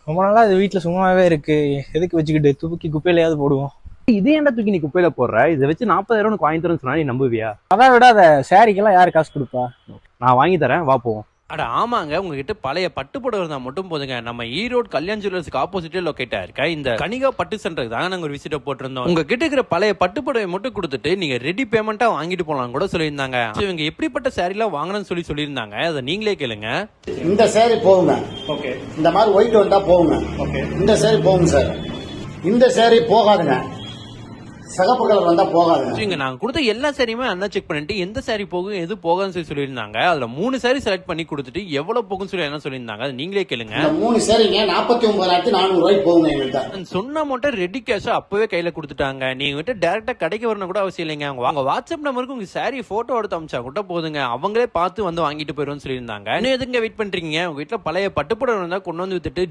ரொம்ப நாளா இது வீட்டுல சும்மாவே இருக்கு, எதுக்கு வச்சுக்கிட்டு தூக்கி குப்பையிலயாவது போடுவோம். இது ஏன்டா தூக்கி நீ குப்பையில போடுற? இதை வச்சு 40,000 வாங்கி தரேன்னு சொன்னா நீ நம்புவியா? அதான் விடாத, சாரிக்கெல்லாம் யாரு காசு கொடுப்பா? நான் வாங்கி தரேன், வா போவோம். அட ஆமாங்க, உங்ககிட்ட பழைய பட்டு புடவை இருந்தா மட்டும் போதுங்க. நம்ம ஈரோடு கல்யாண் ஜுவல்லர்ஸ்க்கு ஆப்போசிட்டே லொகேட்டா இருக்க இந்த கனிகா பட்டு சென்டருக்கு தாங்க நாங்க ஒரு விசிட்ட போட்டிருந்தோம். உங்ககிட்ட இருக்கிற பழைய பட்டு புடவை மட்டும் கொடுத்துட்டு நீங்க ரெடி பேமெண்டா வாங்கிட்டு போலாம் கூட சொல்லியிருந்தாங்க. இவங்க எப்படிப்பட்ட சாரி எல்லாம் வாங்கணும்னு சொல்லியிருந்தாங்க, அதை நீங்களே கேளுங்க. இந்த சாரி போகுங்க. ஓகே. இந்த மாதிரி ஒயிட் வந்தா போகுங்க. ஓகே. இந்த சாரி போகுங்க சார். இந்த சாரி போகாதுங்க. சிகப்பு கலர் வந்தா போகாதுங்க. நாங்க கொடுத்த எல்லா சாரியுமே அண்ணா செக் பண்ணிட்டு எந்த சாரி போகும் எது போகாதுன்னு சொல்லியிருந்தாங்க. அதுல 3 சாரி செலக்ட் பண்ணி கொடுத்துட்டு எவ்வளவு போகும்னு சொல்லி என்ன சொல்லியிருந்தாங்க, அது நீங்களே கேளுங்க. 3 சாரிங்க 49,400 ரூபாய்க்கு போகுங்க. எங்கள்கிட்ட சொன்ன அமௌண்ட் ரெடி கேஷ் அப்பவே கையில கொடுத்துட்டாங்க. நீங்க கிட்ட டைரக்டா கடைக்கு வரணும் கூட அவசியம் இல்லைங்க. அவங்க வாட்ஸ்அப் நம்பருக்கு உங்க சாரி போட்டோ எடுத்து அமிச்சா கூட போதுங்க, அவங்களே பார்த்து வந்து வாங்கிட்டு போயிருவோம்னு சொல்லியிருந்தாங்க. இன்னும் எதுங்க வெயிட் பண்றீங்க? உங்க வீட்டுல பழைய பட்டுப்புடவை இருந்தா கொண்டு வந்து வித்துட்டு